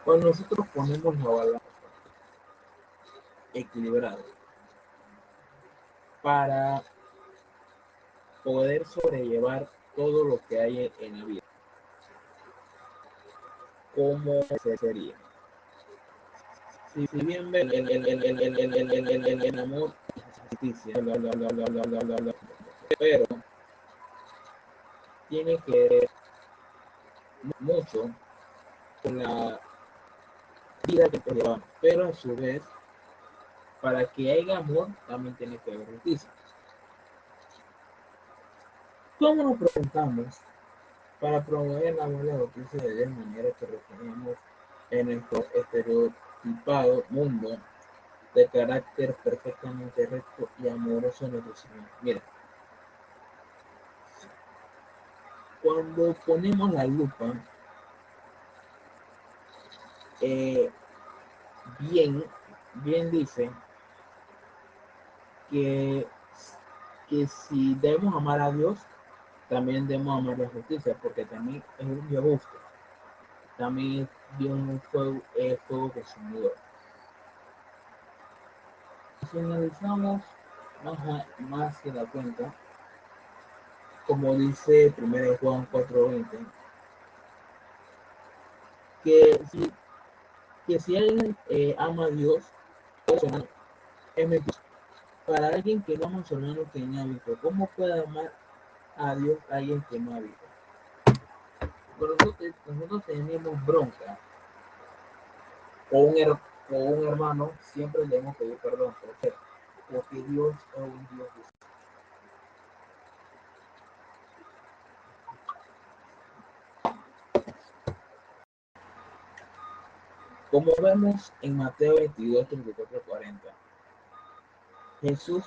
Cuando nosotros ponemos la balanza equilibrada para poder sobrellevar todo lo que hay en la vida, ¿cómo sería? Si bien el amor, justicia, pero tiene que ver mucho con la vida que llevamos, pero a su vez, para que haya amor, también tiene que haber justicia. ¿Cómo nos preguntamos para promover la buena justicia de manera que retenemos en nuestro estereotipado mundo de carácter perfectamente recto y amoroso en nuestro Señor? Mira, cuando ponemos la lupa, eh, bien, bien dice que, que si debemos amar a Dios, también debemos amar la justicia, porque también es un Dios justo, también Dios es un fuego consumidor. Si analizamos más que la cuenta, como dice 1 Juan 4:20, que si alguien ama a Dios, es mentiroso. Para alguien que no ama a su hermano que no ha visto, ¿cómo puede amar a Dios alguien que no ha visto? Nosotros tenemos bronca con un hermano, siempre debemos pedir perdón. ¿Por qué? Porque Dios es un Dios justo. Como vemos en Mateo 22, 34, 40, Jesús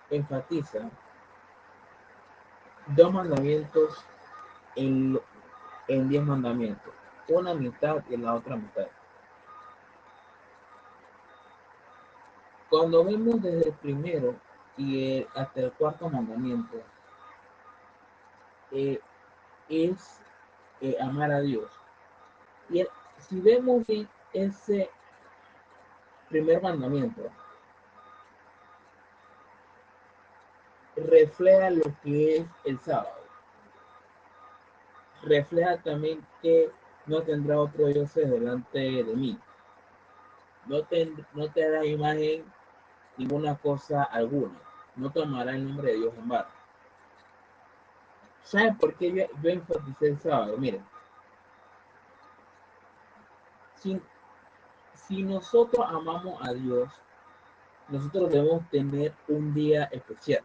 enfatiza dos mandamientos en 10 mandamientos, una mitad y la otra mitad. Cuando vemos desde el primero y hasta el cuarto mandamiento, es amar a Dios. Y si vemos bien ese primer mandamiento, refleja lo que es el sábado. Refleja también que no tendrá otro Dios delante de mí. No te hará imagen ninguna cosa alguna. No tomará el nombre de Dios en vano. ¿Saben por qué yo enfaticé el sábado? Miren, si nosotros amamos a Dios, nosotros debemos tener un día especial.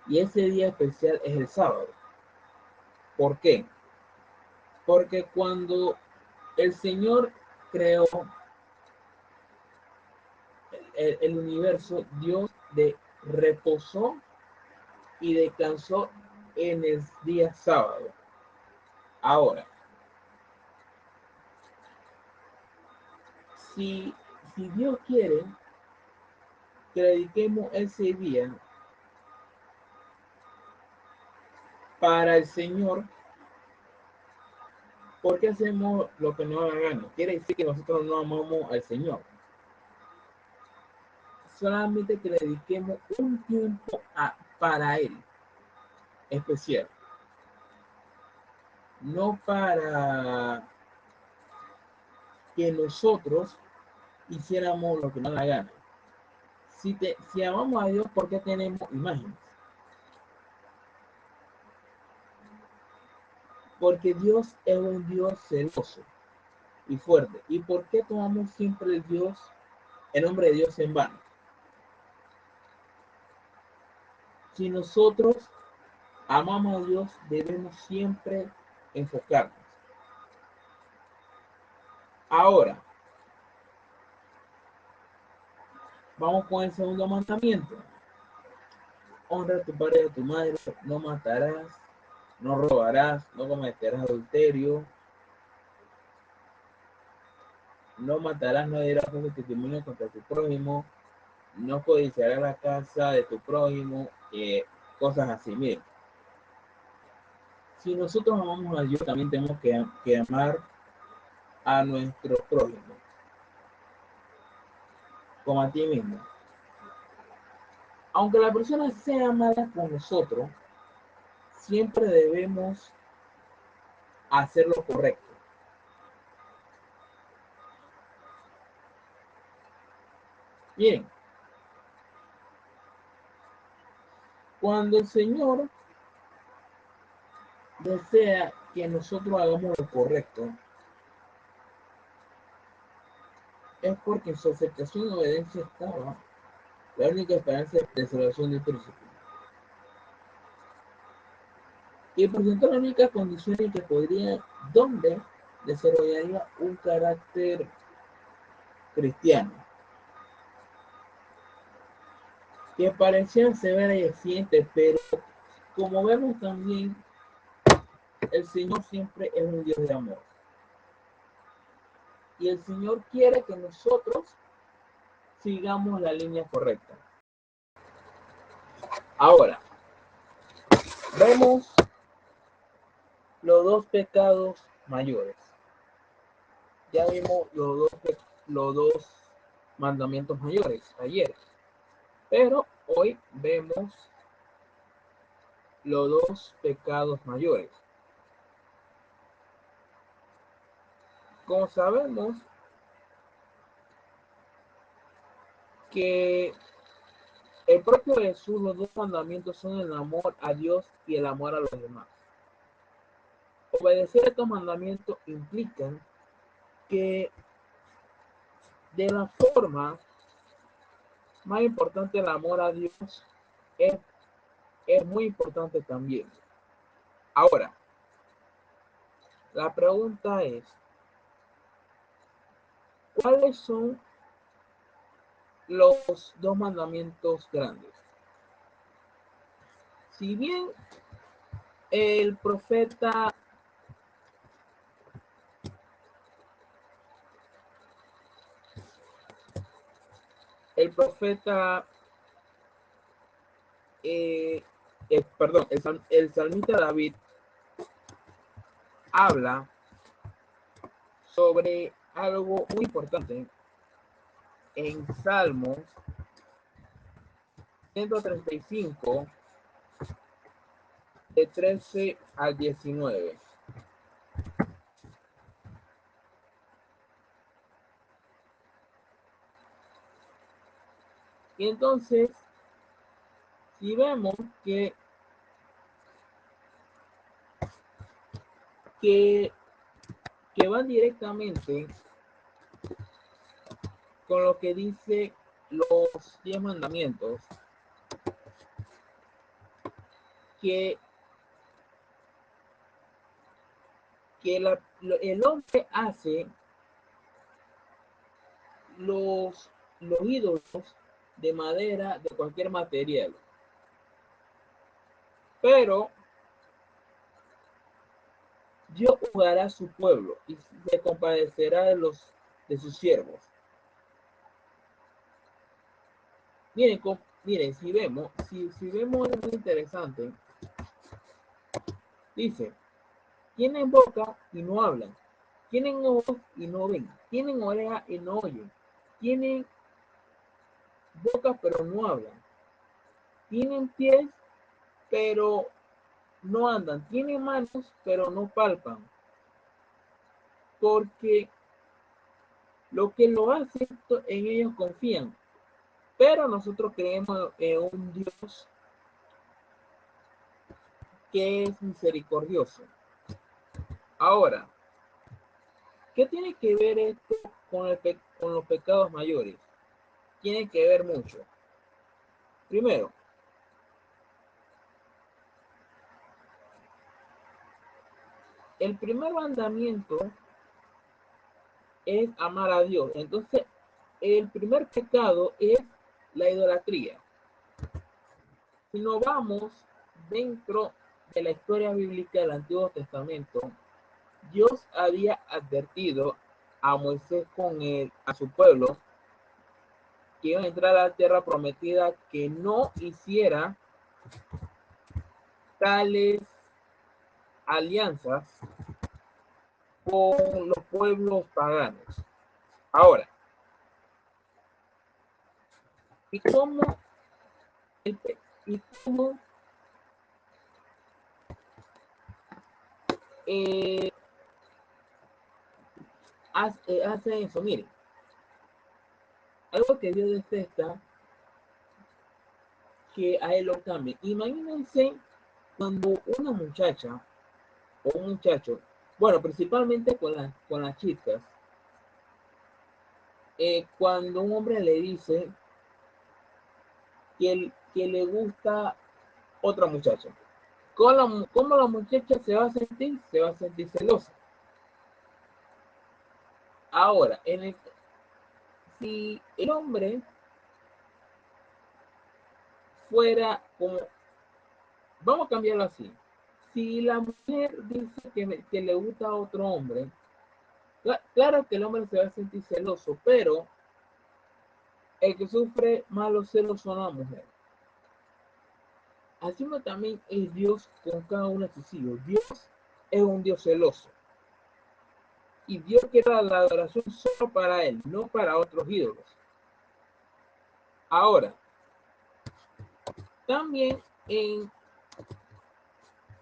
Y ese día especial es el sábado. ¿Por qué? Porque cuando el Señor creó el universo, Dios reposó y descansó en el día sábado. Ahora, si Dios quiere que dediquemos ese día para el Señor, ¿por qué hacemos lo que nos da gana? Quiere decir que nosotros no amamos al Señor. Solamente que le dediquemos un tiempo para Él especial. No para que nosotros hiciéramos lo que nos da la gana. Si amamos a Dios, ¿por qué tenemos imágenes? Porque Dios es un Dios celoso y fuerte. ¿Y por qué tomamos siempre el nombre de Dios en vano? Si nosotros amamos a Dios, debemos siempre enfocarnos. Ahora, vamos con el segundo mandamiento. Honra a tu padre y a tu madre, no matarás, no robarás, no cometerás adulterio, no matarás, no dirás falso testimonio contra tu prójimo, no codiciarás la casa de tu prójimo, cosas así. Miren, si nosotros amamos a Dios, también tenemos que amar a nuestro prójimo como a ti mismo. Aunque la persona sea mala con nosotros, siempre debemos hacer lo correcto. Bien, cuando el Señor desea que nosotros hagamos lo correcto, es porque en su aceptación y obediencia estaba la única esperanza de salvación del príncipe. Y presentó la única condición en que podría, donde desarrollaría un carácter cristiano, que parecía severa y exigente, pero como vemos también, el Señor siempre es un Dios de amor. Y el Señor quiere que nosotros sigamos la línea correcta. Ahora, vemos los dos pecados mayores. Ya vimos los dos mandamientos mayores ayer, pero hoy vemos los dos pecados mayores. Como sabemos que el propio Jesús, los dos mandamientos son el amor a Dios y el amor a los demás. Obedecer estos mandamientos implican que de la forma más importante el amor a Dios es, es muy importante también. Ahora, la pregunta es, ¿cuáles son los dos mandamientos grandes? Si bien el profeta el profeta perdón, el salmista David habla sobre algo muy importante en Salmos 135 de 13 al 19. Y entonces, si vemos que, que van directamente con lo que dice los 10 mandamientos, que, el hombre hace los ídolos de madera, de cualquier material. Pero Dios juzgará a su pueblo y se compadecerá de sus siervos. Miren, miren, si vemos algo muy interesante, dice, tienen boca y no hablan, tienen ojos y no ven, tienen orejas y no oyen, tienen boca pero no hablan, tienen pies pero no andan, tienen manos pero no palpan, porque lo que lo hace en ellos confían, pero nosotros creemos en un Dios que es misericordioso. Ahora, ¿qué tiene que ver esto con los pecados mayores? Tiene que ver mucho. Primero, el primer mandamiento es amar a Dios. Entonces, el primer pecado es la idolatría. Si nos vamos dentro de la historia bíblica del Antiguo Testamento, Dios había advertido a Moisés a su pueblo que iba a entrar a la tierra prometida, que no hiciera tales alianzas con los pueblos paganos. Ahora, ¿y cómo, y cómo eh, hace eso? Miren, algo que Dios detesta que a él lo cambie. Imagínense cuando una muchacha o un muchacho, bueno, principalmente con las chicas, cuando un hombre le dice que le gusta otra muchacha, ¿cómo la muchacha se va a sentir? Se va a sentir celosa. Ahora, si el hombre fuera como, vamos a cambiarlo así, si la mujer dice que le gusta a otro hombre, claro que el hombre se va a sentir celoso, pero el que sufre malos celos son las mujeres. Así también es Dios con cada uno de sus hijos. Dios es un Dios celoso. Y Dios quiere la adoración solo para Él, no para otros ídolos. Ahora, también en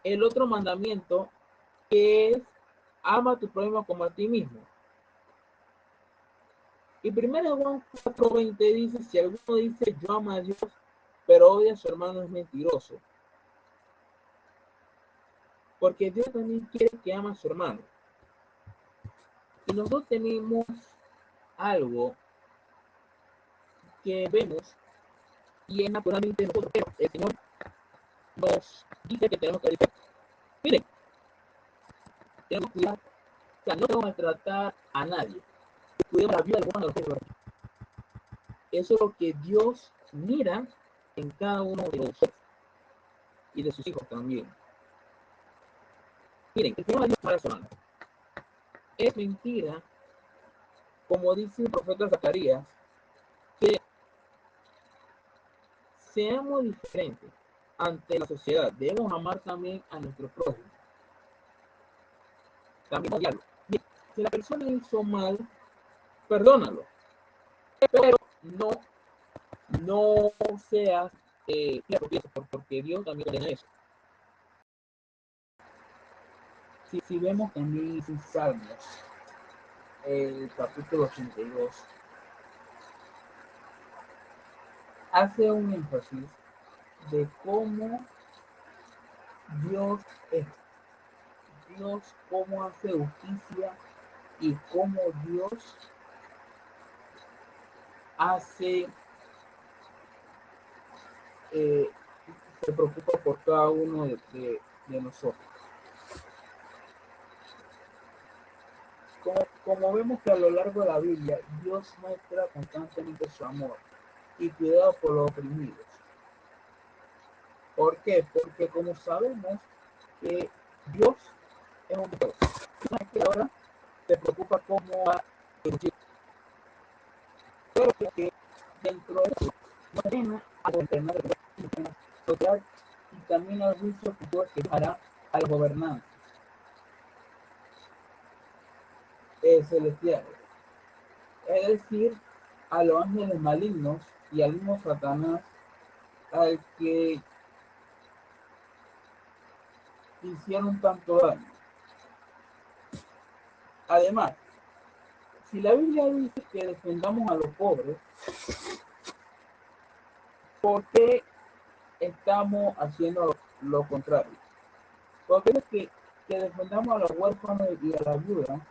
el otro mandamiento, que es ama a tu prójimo como a ti mismo. Y primero Juan 4:20 dice, si alguno dice yo amo a Dios, pero odia a su hermano, es mentiroso. Porque Dios también quiere que ama a su hermano. Y nosotros tenemos algo que vemos y es naturalmente nosotros, pero el Señor nos dice que tenemos que hacer. Miren, tenemos que cuidar, o sea, no tenemos que maltratar a nadie. Cuidemos la vida del humano. Eso es lo que Dios mira en cada uno de nosotros y de sus hijos también. Miren, el Señor Dios para su hermano. Es mentira, como dice el profeta Zacarías, que seamos diferentes ante la sociedad. Debemos amar también a nuestro prójimo. También odiarlo. Si la persona hizo mal, perdónalo. Pero no seas porque Dios también tiene eso. Si vemos también en Salmos, el capítulo 82, hace un énfasis de cómo Dios es, Dios cómo hace justicia y cómo Dios hace, se preocupa por cada uno de nosotros. Como vemos que a lo largo de la Biblia, Dios muestra constantemente su amor y cuidado por los oprimidos. ¿Por qué? Porque como sabemos que Dios es un Dios que ahora se preocupa cómo va a educar, pero que dentro de eso no tiene a gobernar la sociedad y también al juicio futuro que hará al gobernante celestial, es decir, a los ángeles malignos y al mismo Satanás al que hicieron tanto daño. Además, si la Biblia dice que defendamos a los pobres, ¿por qué estamos haciendo lo contrario? Porque es que defendamos a los huérfanos y a la viuda,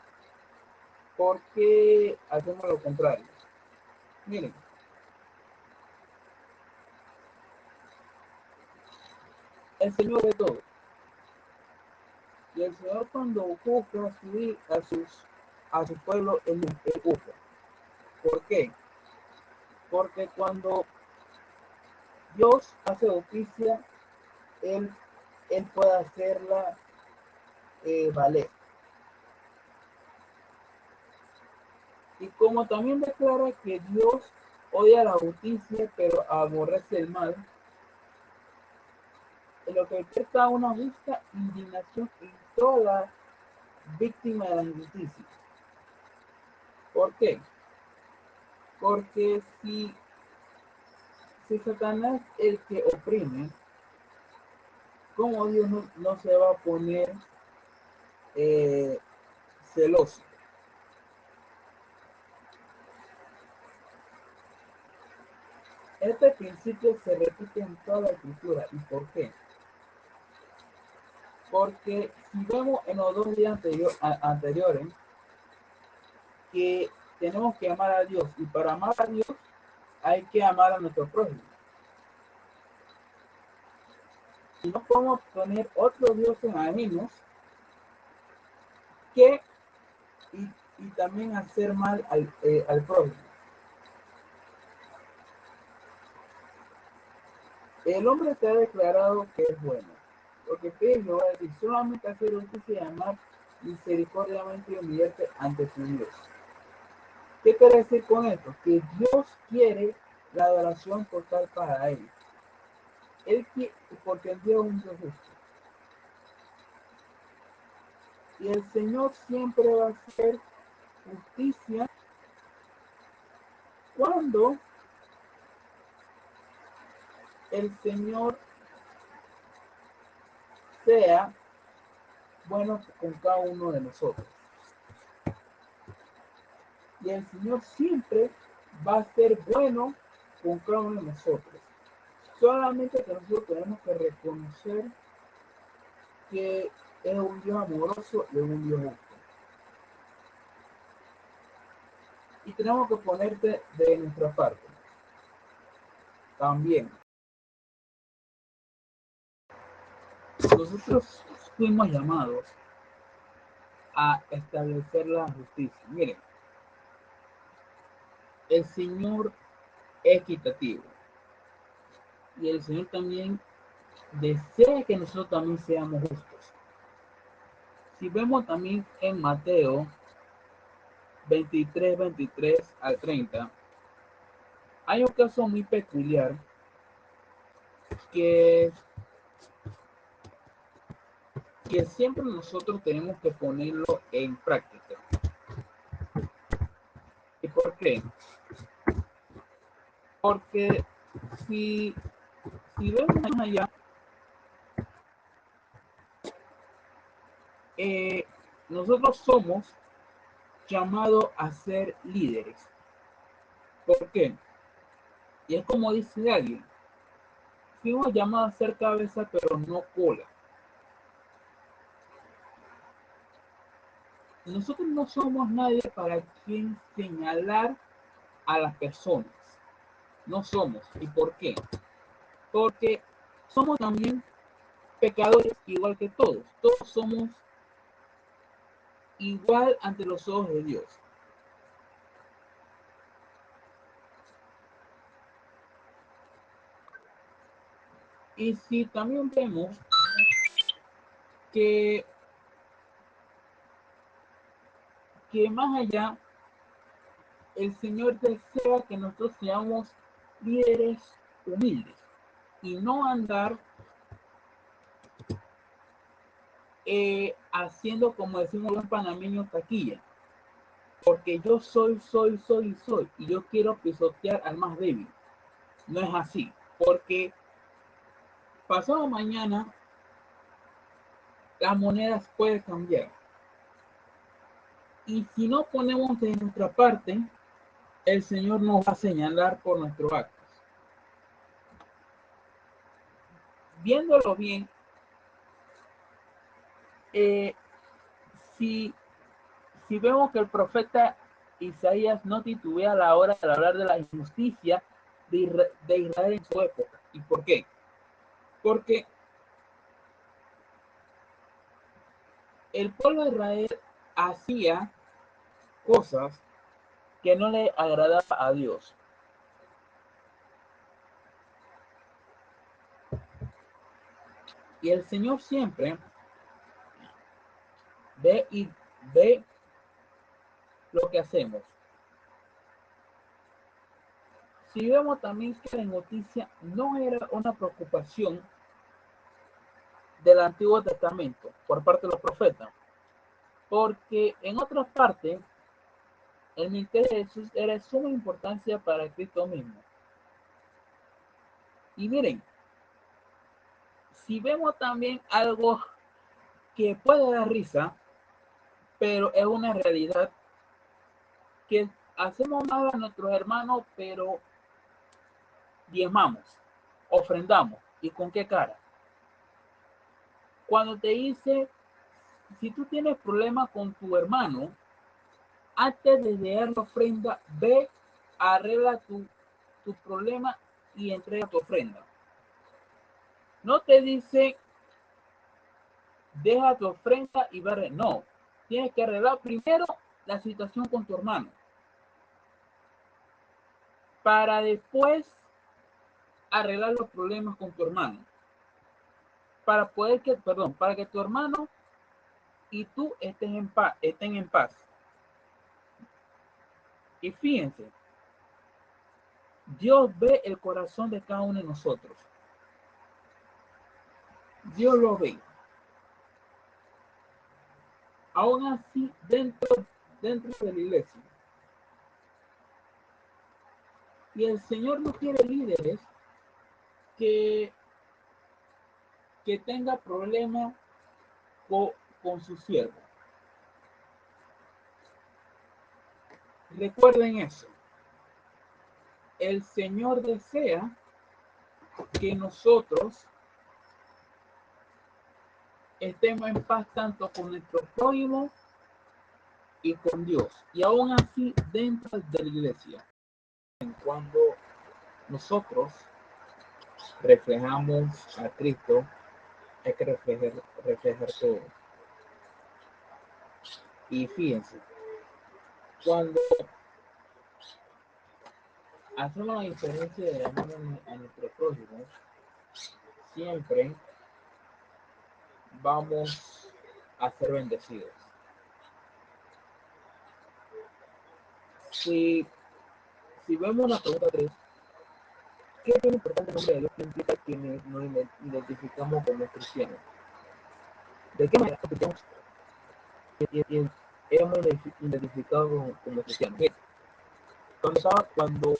¿por qué hacemos lo contrario? Miren, el Señor ve todo. Y el Señor cuando juzga a su pueblo, Él juzga. ¿Por qué? Porque cuando Dios hace justicia, Él, él puede hacerla valer. Y como también declara que Dios odia la justicia, pero aborrece el mal, en lo que está una justa indignación en toda víctima de la injusticia. ¿Por qué? Porque si Satanás es el que oprime, ¿cómo Dios no se va a poner eh, celoso? Este principio se repite en toda la escritura. ¿Y por qué? Porque si vemos en los 2 días anteriores que tenemos que amar a Dios, y para amar a Dios hay que amar a nuestro prójimo. Y no podemos poner otros dioses ajenos que y también hacer mal al prójimo. El hombre te ha declarado que es bueno, porque Pedro va a decir solamente hacer justicia y amar misericordiamente y humillarte ante tu Dios. ¿Qué quiere decir con esto? Que Dios quiere la adoración total para Él. Él quiere, porque Dios es un Dios justo. Y el Señor siempre va a hacer justicia cuando el Señor sea bueno con cada uno de nosotros. Y el Señor siempre va a ser bueno con cada uno de nosotros. Solamente que nosotros tenemos que reconocer que es un Dios amoroso y es un Dios justo. Y tenemos que ponerte de nuestra parte. También, nosotros fuimos llamados a establecer la justicia. Miren, el Señor es equitativo. Y el Señor también desea que nosotros también seamos justos. Si vemos también en Mateo 23 al 30, hay un caso muy peculiar que, que siempre nosotros tenemos que ponerlo en práctica. ¿Y por qué? Porque si, si vemos allá, nosotros somos llamados a ser líderes. ¿Por qué? Y es como dice alguien, fuimos llamados a ser cabeza, pero no cola. Nosotros no somos nadie para quien señalar a las personas. No somos. ¿Y por qué? Porque somos también pecadores igual que todos. Todos somos igual ante los ojos de Dios. Y si también vemos que, que más allá, el Señor desea que nosotros seamos líderes humildes y no andar haciendo, como decimos los panameños, taquilla. Porque yo soy, y yo quiero pisotear al más débil. No es así, porque pasado mañana las monedas pueden cambiar. Y si no ponemos de nuestra parte, el Señor nos va a señalar por nuestros actos. Viéndolo bien, eh, si, si vemos que el profeta Isaías no titubea a la hora de hablar de la injusticia de Israel en su época. ¿Y por qué? Porque el pueblo de Israel hacía cosas que no le agradaba a Dios. Y el Señor siempre ve y ve lo que hacemos. Si vemos también que la injusticia no era una preocupación del Antiguo Testamento por parte de los profetas, Porque en otra parte, el ministerio de Jesús era de suma importancia para Cristo mismo. Y miren, si vemos también algo que puede dar risa, pero es una realidad, que hacemos mal a nuestros hermanos, pero diezmamos, ofrendamos. ¿Y con qué cara? Cuando te dice, si tú tienes problemas con tu hermano, antes de dar la ofrenda, ve, arregla tu problema y entrega tu ofrenda. No te dice, deja tu ofrenda y ve. No, tienes que arreglar primero la situación con tu hermano, para después arreglar los problemas con tu hermano. Para que tu hermano y tú estén en paz. Y fíjense, Dios ve el corazón de cada uno de nosotros. Dios lo ve. Aún así, dentro de la iglesia. Y el Señor no quiere líderes que tenga problemas con su siervo. Recuerden eso. El Señor desea que nosotros estemos en paz tanto con nuestro prójimo y con Dios. Y aún así, dentro de la iglesia, cuando nosotros reflejamos a Cristo, hay que reflejar todo. Y fíjense, cuando hacemos la diferencia de amor a nuestro prójimo, siempre vamos a ser bendecidos. Si vemos la pregunta 3, ¿qué es importante el nombre de Dios que implica quienes nos identificamos como cristianos? ¿De qué manera hemos identificado como cristianos? Mira, cuando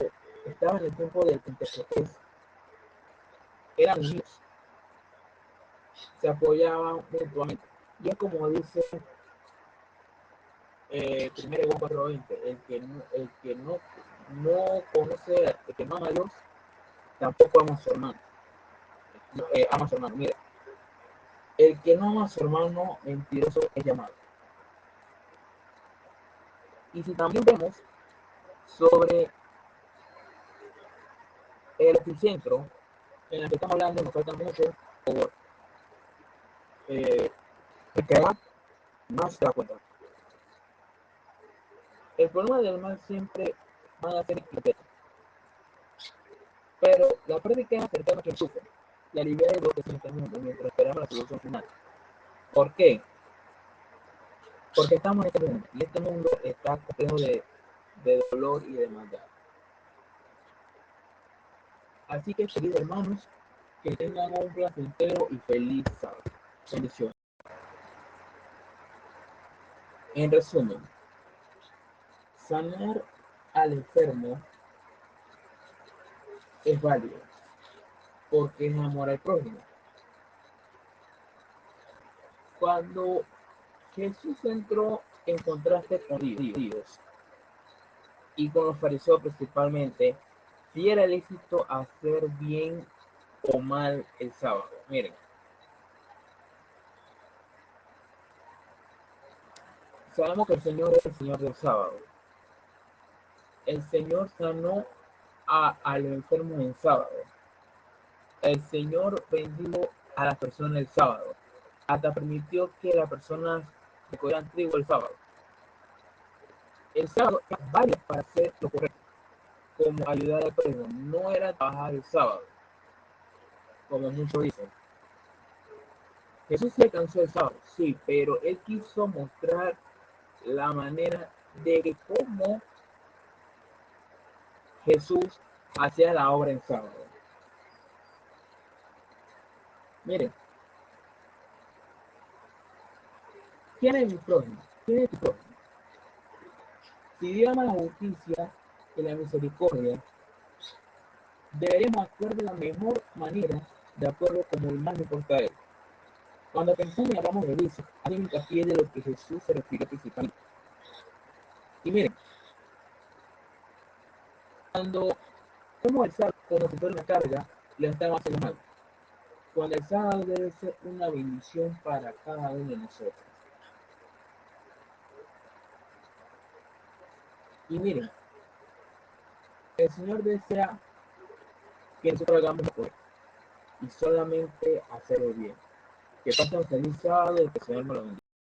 estaba en el tiempo del Pentecostés, eran unidos, se apoyaban mutuamente. Y es como dice 1 Juan 4:20, el que no conoce, el que no ama a Dios, tampoco ama a su hermano. Ama a su hermano. Mira, el que no ama a su hermano, mentiroso es llamado. Y si también vemos sobre el epicentro en el que estamos hablando, nos falta mucho por el que va más se da cuenta. El problema del mal siempre van a ser inquietos, pero la práctica es acercarnos a quien sufre y aliviar el dolor de este mundo mientras esperamos la solución final. ¿Por qué? Porque estamos en este mundo y este mundo está complejo de dolor y de maldad. Así que, queridos hermanos, que tengan un placentero y feliz sábado. Bendiciones. En resumen, sanar al enfermo es válido porque es amor al prójimo. Cuando Jesús entró en contraste con Dios y con los fariseos principalmente, si era lícito hacer bien o mal el sábado. Miren, sabemos que el Señor es el Señor del sábado. El Señor sanó al enfermo en sábado. El Señor bendijo a las personas el sábado. Hasta permitió que las personas recogieran trigo el sábado. El sábado era válido para hacer lo correcto, como ayudar al prójimo. No era trabajar el sábado, como muchos dicen. Jesús se alcanzó el sábado, sí, pero él quiso mostrar la manera de cómo Jesús hacía la obra en sábado. Miren, ¿quién es mi prójimo? Tiene tu prójimo. Si Dios ama la justicia y la misericordia, deberíamos actuar de la mejor manera, de acuerdo como el mal nos importa a Él. Cuando pensamos y hablamos de juicio, hay un hincapié de lo que Jesús se refirió principalmente. Y miren, cuando como el sábado, como si fuera una carga, le estamos haciendo mal. Cuando el sábado debe ser una bendición para cada uno de nosotros. Y miren, el Señor desea que nosotros hagamos lo correcto y solamente hacer el bien. Que pasen un feliz sábado y que el Señor nos lo bendiga.